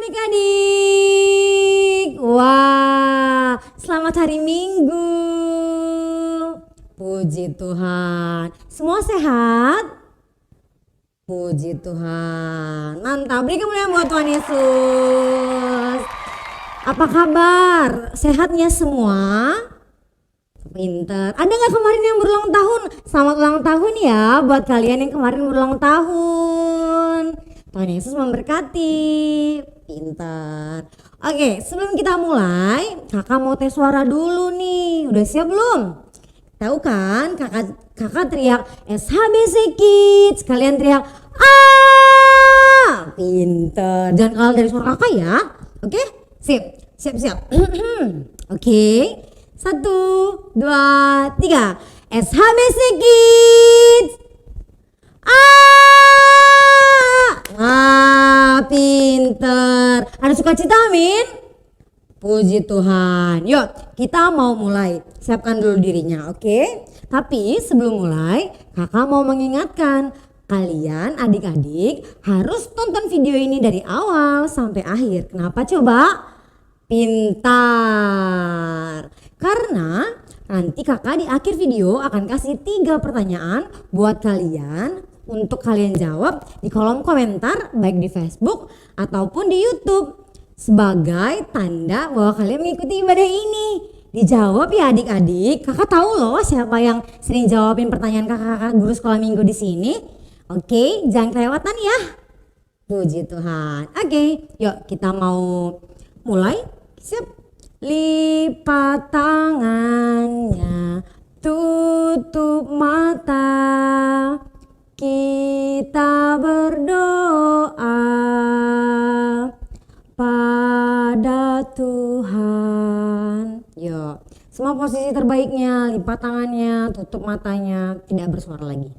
adik-adik. Wah, selamat hari Minggu. Puji Tuhan. Semua sehat? Puji Tuhan. Mantap, beri kemuliaan buat Tuhan Yesus. Apa kabar? Sehatnya semua? Pinter. Ada nggak kemarin yang berulang tahun? Selamat ulang tahun ya buat kalian yang kemarin berulang tahun. Tuhan Yesus memberkati. Pinter. Oke, sebelum kita mulai, kakak mau tes suara dulu nih. Udah siap belum? Tahu kan, kakak teriak SHBC Kids. Kalian teriak ah. Pinter. Jangan kalah dari suara kakak ya. Oke? Siap. Oke. 1, 2, 3. SHBC Kids. Pinter. Ada sukacita, amin. Puji Tuhan. Yuk, kita mau mulai. Siapkan dulu dirinya, oke? Tapi sebelum mulai, kakak mau mengingatkan kalian adik-adik harus tonton video ini dari awal sampai akhir. Kenapa coba? Pintar. Karena nanti kakak di akhir video akan kasih 3 pertanyaan buat kalian untuk kalian jawab di kolom komentar baik di Facebook ataupun di YouTube sebagai tanda bahwa kalian mengikuti ibadah ini. Dijawab ya adik-adik. Kakak tahu loh siapa yang sering jawabin pertanyaan kakak-kakak guru sekolah minggu di sini. Oke, jangan kelewatan ya. Puji Tuhan. Oke, yuk kita mau mulai. Siap. Lipat tangannya, tutup mata, kita berdoa pada Tuhan. Yuk, semua posisi terbaiknya, lipat tangannya, tutup matanya, tidak bersuara lagi.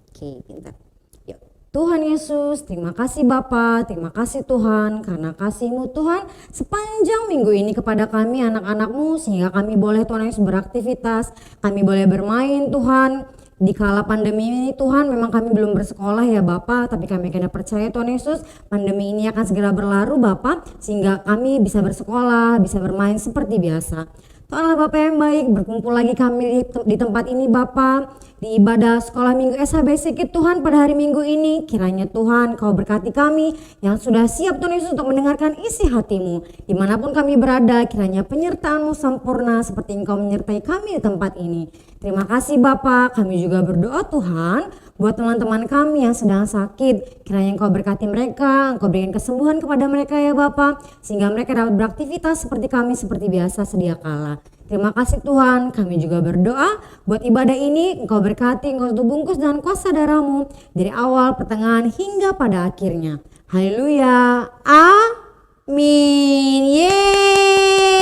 Oke, pintar. Yuk, Tuhan Yesus, terima kasih Bapa, terima kasih Tuhan karena kasih-Mu Tuhan sepanjang minggu ini kepada kami anak-anak-Mu sehingga kami boleh Tuhan Yesus beraktivitas, kami boleh bermain Tuhan. Di kala pandemi ini Tuhan memang kami belum bersekolah ya Bapa, tapi kami kena percaya Tuhan Yesus pandemi ini akan segera berlalu Bapa sehingga kami bisa bersekolah, bisa bermain seperti biasa. Tuhanlah Bapak yang baik, berkumpul lagi kami di tempat ini Bapa, di ibadah sekolah minggu SHBC Kids Tuhan pada hari Minggu ini. Kiranya Tuhan Kau berkati kami yang sudah siap Tuhan Yesus untuk mendengarkan isi hati-Mu. Dimanapun kami berada, kiranya penyertaan-Mu sempurna seperti Engkau menyertai kami di tempat ini. Terima kasih Bapak, kami juga berdoa Tuhan buat teman-teman kami yang sedang sakit. Kiranya Engkau berkati mereka, Engkau berikan kesembuhan kepada mereka ya Bapak, sehingga mereka dapat beraktivitas seperti kami seperti biasa sedia kala. Terima kasih Tuhan, kami juga berdoa buat ibadah ini Engkau berkati, Engkau tutup bungkus dengan kuasa darah-Mu dari awal, pertengahan hingga pada akhirnya. Haleluya, amin. Yeay.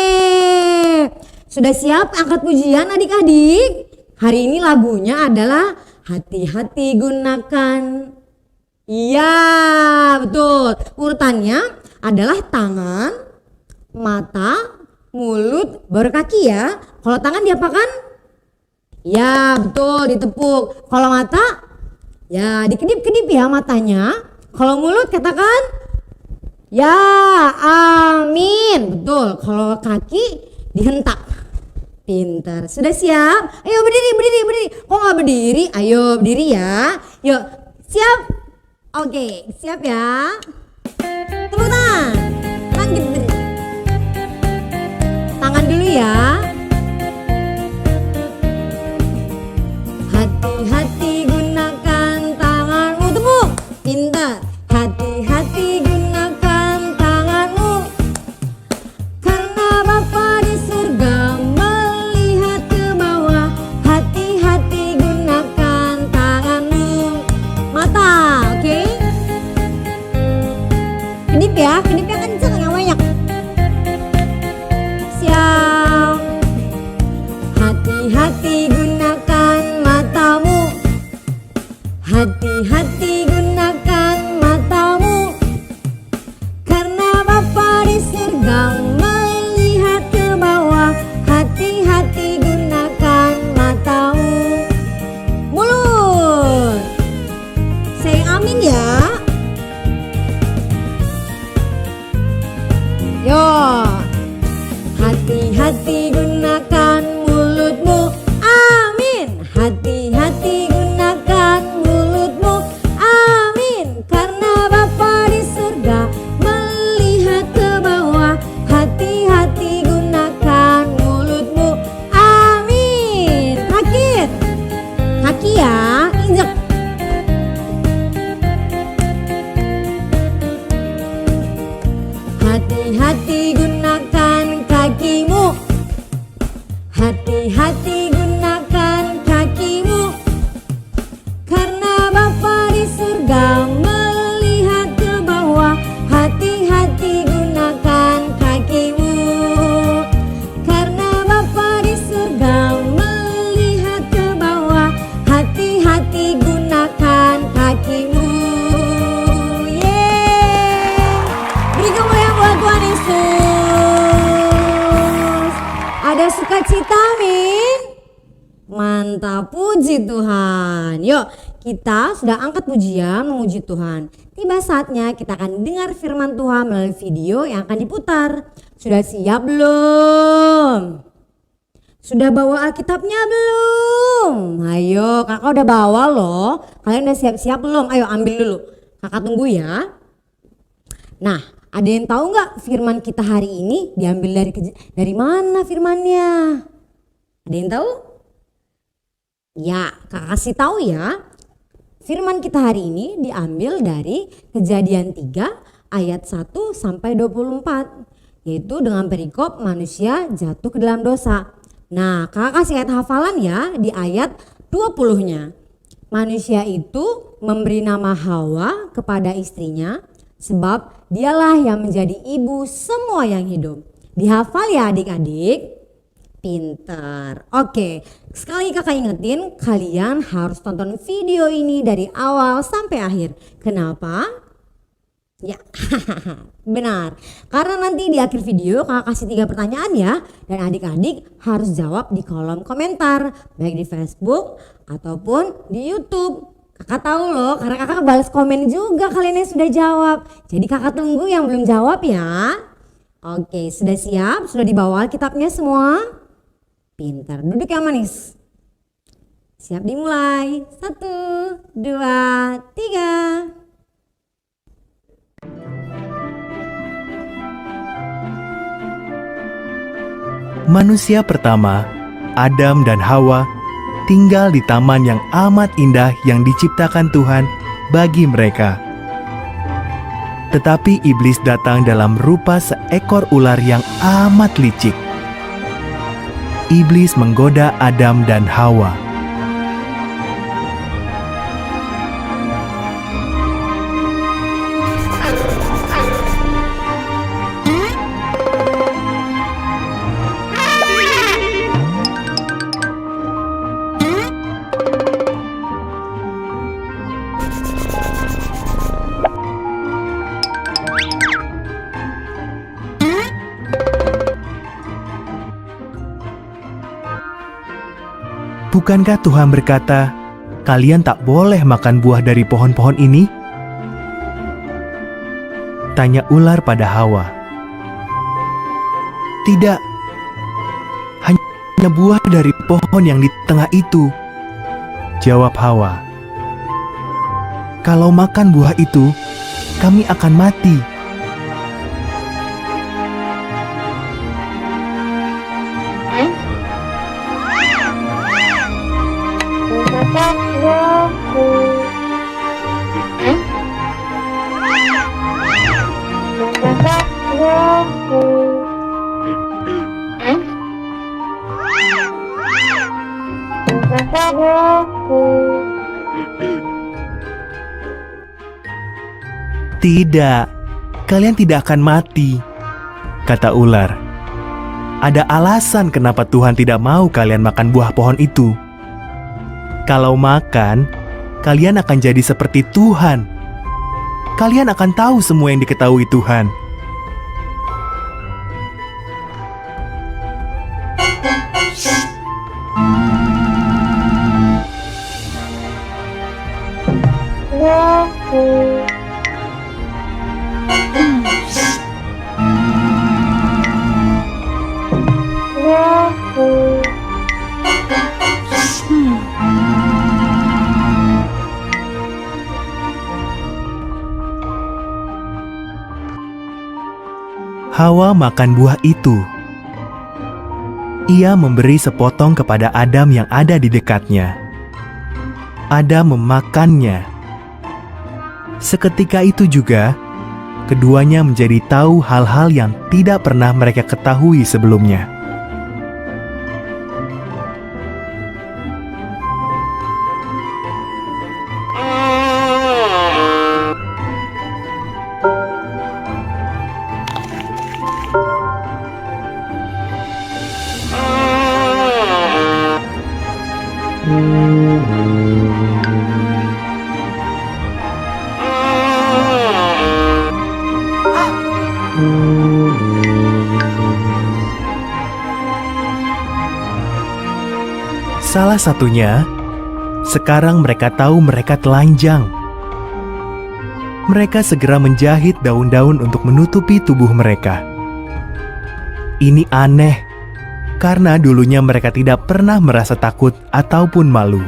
Sudah siap angkat pujian adik-adik? Hari ini lagunya adalah hati-hati gunakan. Iya betul, urutannya adalah tangan, mata, mulut, baru kaki ya. Kalau tangan diapakan? Ya betul, ditepuk. Kalau mata? Ya dikedip-kedip ya matanya. Kalau mulut katakan? Ya amin. Betul, kalau kaki dihentak. Pintar, sudah siap? Ayo berdiri. Kok nggak berdiri? Ayo berdiri ya. Yuk, siap? Oke, siap ya. Tepuk tangan. Bangkit berdiri. Tangan dulu ya. Hati-hati gunakan tanganmu. Tepuk. Pintar. Hati-hati gunakan tanganmu. Karena Bapa di surga melihat ke bawah. Hati-hati gunakan tanganmu. Mata, oke? Kedipnya kenceng yang banyak. Siap. Hati-hati gunakan matamu. Hati-hati gunakan matamu. Karena Bapa di surga melihat ke bawah. Hati-hati gunakan matamu. Mulut. Say amin ya. Mantap, puji Tuhan. Yuk, kita sudah angkat pujian memuji Tuhan. Tiba saatnya kita akan dengar firman Tuhan melalui video yang akan diputar. Sudah siap belum? Sudah bawa Alkitabnya belum? Ayo, kakak udah bawa loh. Kalian udah siap-siap belum? Ayo ambil dulu. Kakak tunggu ya. Nah, ada yang tahu nggak firman kita hari ini diambil dari mana firmannya? Ada yang tahu? Ya, kakak kasih tahu ya. Firman kita hari ini diambil dari Kejadian 3 ayat 1 sampai 24. Yaitu dengan perikop manusia jatuh ke dalam dosa. Nah, kakak kasih ayat hafalan ya di ayat 20-nya. Manusia itu memberi nama Hawa kepada istrinya sebab dialah yang menjadi ibu semua yang hidup. Dihafal ya adik-adik? Pintar. Oke, sekali kakak ingetin kalian harus tonton video ini dari awal sampai akhir. Kenapa? Ya, benar. Karena nanti di akhir video kakak kasih 3 pertanyaan ya. Dan adik-adik harus jawab di kolom komentar. Baik di Facebook ataupun di YouTube. Kakak tahu loh karena kakak balas komen juga kalian yang sudah jawab. Jadi kakak tunggu yang belum jawab ya. Oke, sudah siap? Sudah dibawa kitabnya semua? Pintar, duduk yang manis. Siap dimulai. 1, 2, 3. Manusia pertama, Adam dan Hawa, tinggal di taman yang amat indah yang diciptakan Tuhan bagi mereka. Tetapi iblis datang dalam rupa seekor ular yang amat licik. Iblis menggoda Adam dan Hawa. Bukankah Tuhan berkata, kalian tak boleh makan buah dari pohon-pohon ini? Tanya ular pada Hawa. Tidak, hanya buah dari pohon yang di tengah itu, jawab Hawa. Kalau makan buah itu, kami akan mati. Tidak, kalian tidak akan mati, kata ular. Ada alasan kenapa Tuhan tidak mau kalian makan buah pohon itu. Kalau makan, kalian akan jadi seperti Tuhan. Kalian akan tahu semua yang diketahui Tuhan. Hawa makan buah itu. Ia memberi sepotong kepada Adam yang ada di dekatnya. Adam memakannya. Seketika itu juga, keduanya menjadi tahu hal-hal yang tidak pernah mereka ketahui sebelumnya. Salah satunya, sekarang mereka tahu mereka telanjang. Mereka segera menjahit daun-daun untuk menutupi tubuh mereka. Ini aneh, karena dulunya mereka tidak pernah merasa takut ataupun malu.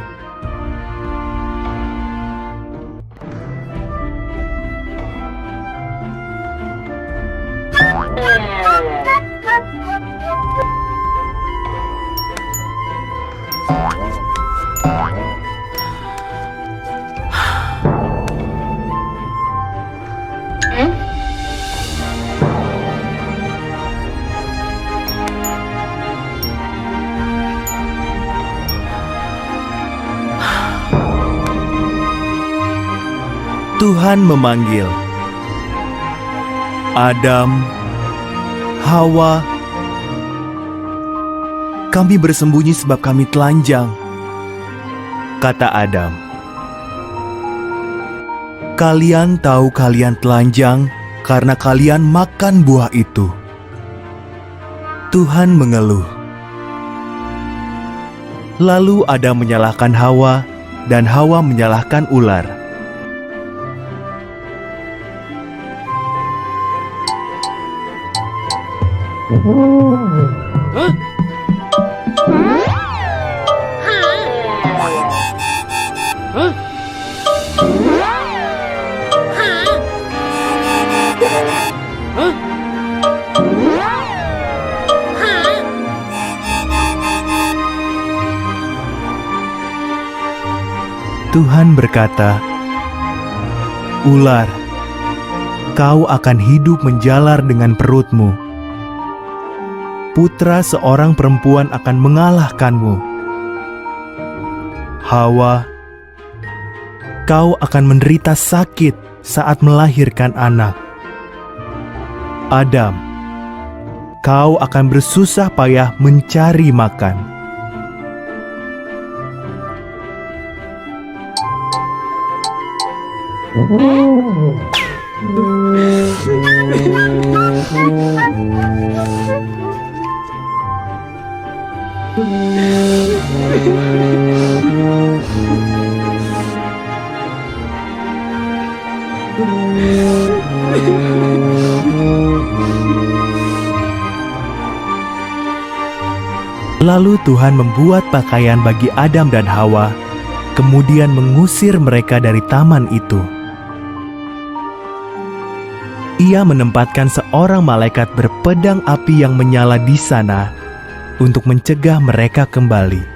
Tuhan memanggil, Adam, Hawa, kami bersembunyi sebab kami telanjang, kata Adam. Kalian tahu kalian telanjang karena kalian makan buah itu. Tuhan mengeluh. Lalu Adam menyalahkan Hawa dan Hawa menyalahkan ular. Tuhan berkata, "Ular, kau akan hidup menjalar dengan perutmu. Putra seorang perempuan akan mengalahkanmu. Hawa, kau akan menderita sakit saat melahirkan anak. Adam, kau akan bersusah payah mencari makan." Lalu Tuhan membuat pakaian bagi Adam dan Hawa, kemudian mengusir mereka dari taman itu. Ia menempatkan seorang malaikat berpedang api yang menyala di sana untuk mencegah mereka kembali.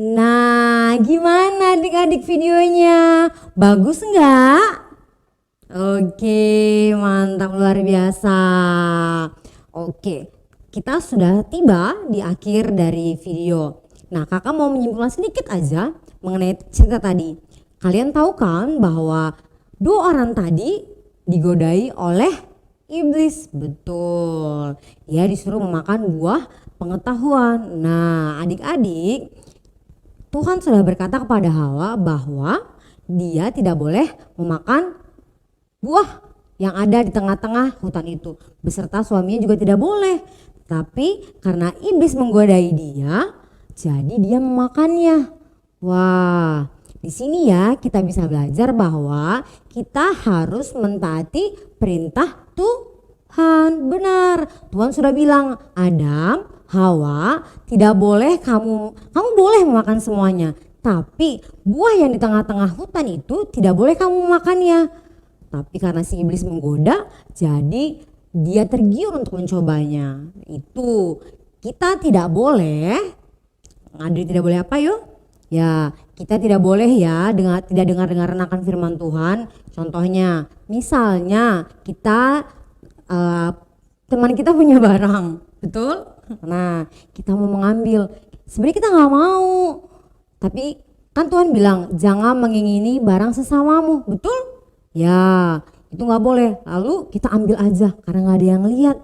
Nah, gimana adik-adik videonya? Bagus nggak? Oke, mantap, luar biasa. Oke, kita sudah tiba di akhir dari video. Nah, kakak mau menyimpulkan sedikit aja mengenai cerita tadi. Kalian tahu kan bahwa dua orang tadi digodai oleh iblis? Betul, dia disuruh memakan buah pengetahuan. Nah, adik-adik, Tuhan sudah berkata kepada Hawa bahwa dia tidak boleh memakan buah yang ada di tengah-tengah hutan itu. Beserta suaminya juga tidak boleh. Tapi karena iblis menggodai dia, jadi dia memakannya. Wah, di sini ya kita bisa belajar bahwa kita harus mentaati perintah Tuhan. Benar, Tuhan sudah bilang, Adam, Hawa, tidak boleh kamu boleh memakan semuanya, tapi buah yang di tengah-tengah hutan itu tidak boleh kamu memakannya. Tapi karena si iblis menggoda, jadi dia tergiur untuk mencobanya. Itu kita tidak boleh, tidak boleh apa yuk? Ya, kita tidak boleh ya tidak dengar-dengar akan firman Tuhan. Contohnya, misalnya kita teman kita punya barang, betul? Nah, kita mau mengambil. Sebenarnya kita nggak mau. Tapi kan Tuhan bilang jangan mengingini barang sesamamu, betul? Ya, itu nggak boleh. Lalu kita ambil aja karena nggak ada yang lihat.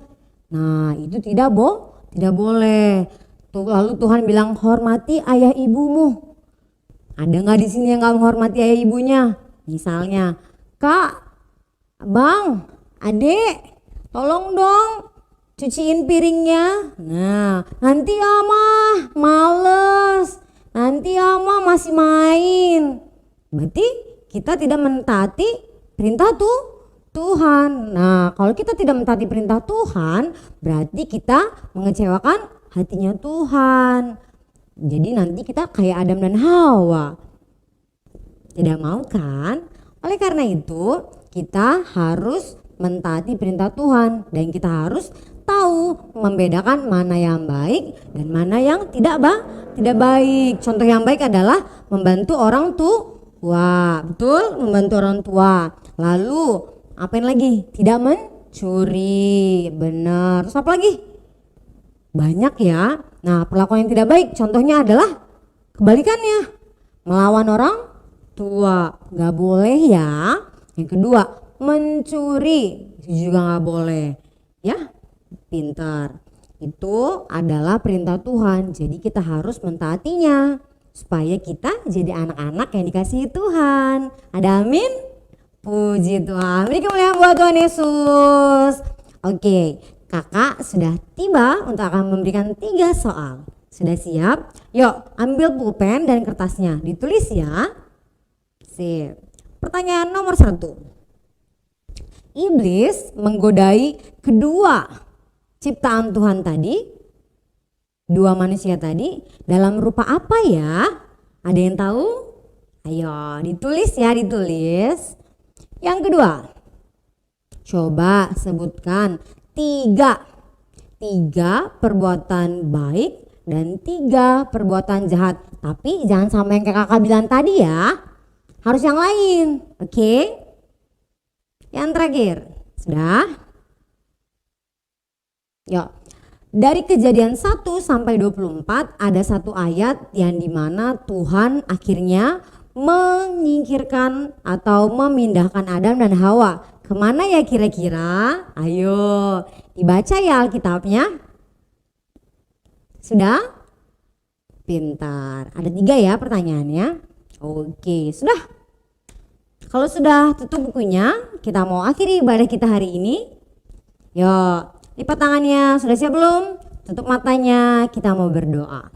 Nah, itu tidak boleh. Tuh, lalu Tuhan bilang hormati ayah ibumu. Ada nggak di sini yang nggak menghormati ayah ibunya? Misalnya, Kak, Bang, Adek, tolong dong cuciin piringnya. Nah, nanti Ama males. Nanti Ama masih main. Berarti kita tidak mentaati perintah Tuhan. Nah, kalau kita tidak mentaati perintah Tuhan, berarti kita mengecewakan hatinya Tuhan. Jadi nanti kita kayak Adam dan Hawa. Tidak mau kan? Oleh karena itu, kita harus mentaati perintah Tuhan dan kita harus tahu membedakan mana yang baik dan mana yang tidak baik. Contoh yang baik adalah membantu orang tua, betul? Membantu orang tua. Lalu apain lagi? Tidak mencuri, benar. Terus apa lagi? Banyak ya. Nah, perlakuan yang tidak baik contohnya adalah kebalikannya, melawan orang tua, nggak boleh ya. Yang kedua, mencuri, itu juga nggak boleh ya. Pintar, itu adalah perintah Tuhan, jadi kita harus mentaatinya supaya kita jadi anak-anak yang dikasihi Tuhan. Ada amin? Puji Tuhan, beri kemuliaan buat Tuhan Yesus. Oke, kakak sudah tiba untuk akan memberikan 3 soal. Sudah siap? Yuk ambil pulpen dan kertasnya, ditulis ya. Sip. Pertanyaan nomor 1. Iblis menggodai kedua ciptaan Tuhan tadi, 2 manusia tadi, dalam rupa apa ya? Ada yang tahu? Ayo ditulis ya, ditulis. Yang kedua, coba sebutkan 3 perbuatan baik dan 3 perbuatan jahat. Tapi jangan sama yang kayak kakak bilang tadi ya, harus yang lain, oke? Yang terakhir, sudah? Yuk, dari Kejadian 1 sampai 24 ada 1 ayat yang dimana Tuhan akhirnya menyingkirkan atau memindahkan Adam dan Hawa. Kemana ya kira-kira? Ayo dibaca ya Alkitabnya. Sudah? Pintar. Ada 3 ya pertanyaannya. Oke, sudah. Kalau sudah tutup bukunya, kita mau akhiri ibadah kita hari ini. Yuk. Lipat tangannya, sudah siap belum? Tutup matanya, kita mau berdoa.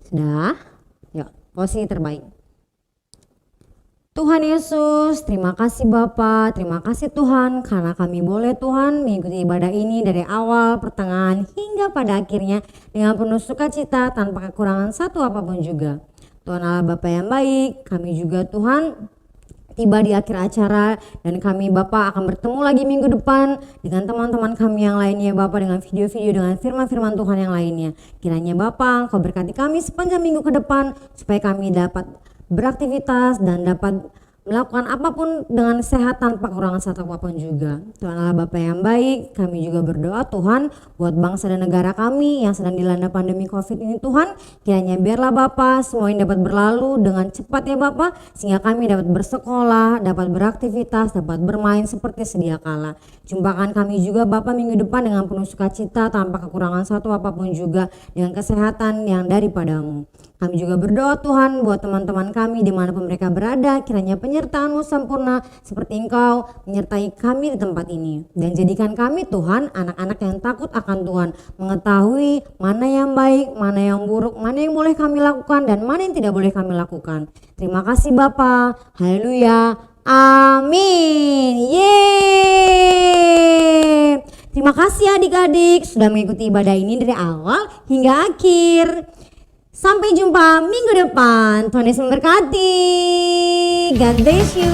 Sudah? Yuk, posisi terbaik. Tuhan Yesus, terima kasih Bapa, terima kasih Tuhan karena kami boleh Tuhan mengikuti ibadah ini dari awal, pertengahan hingga pada akhirnya dengan penuh sukacita tanpa kekurangan satu apapun juga. Tuhan Allah Bapa yang baik, kami juga Tuhan tiba di akhir acara dan kami Bapak akan bertemu lagi minggu depan dengan teman-teman kami yang lainnya Bapak, dengan video-video dengan firman-firman Tuhan yang lainnya. Kiranya Bapak Engkau berkati kami sepanjang minggu ke depan supaya kami dapat beraktivitas dan dapat melakukan apapun dengan sehat tanpa kekurangan satu apapun juga. Tuhan Allah Bapa yang baik, kami juga berdoa Tuhan buat bangsa dan negara kami yang sedang dilanda pandemi COVID ini Tuhan. Kiranya biarlah Bapa semua ini dapat berlalu dengan cepat ya Bapa, sehingga kami dapat bersekolah, dapat beraktivitas, dapat bermain seperti sedia kala. Jumpakan kami juga Bapa minggu depan dengan penuh sukacita tanpa kekurangan satu apapun juga, dengan kesehatan yang daripadamu. Kami juga berdoa Tuhan buat teman-teman kami dimanapun mereka berada, kiranya penyertaan-Mu sempurna seperti Engkau menyertai kami di tempat ini. Dan jadikan kami Tuhan anak-anak yang takut akan Tuhan, mengetahui mana yang baik, mana yang buruk, mana yang boleh kami lakukan dan mana yang tidak boleh kami lakukan. Terima kasih Bapa, haleluya, amin, yeay. Terima kasih adik-adik sudah mengikuti ibadah ini dari awal hingga akhir. Sampai jumpa minggu depan. Tuhan Yesus memberkati. God bless you.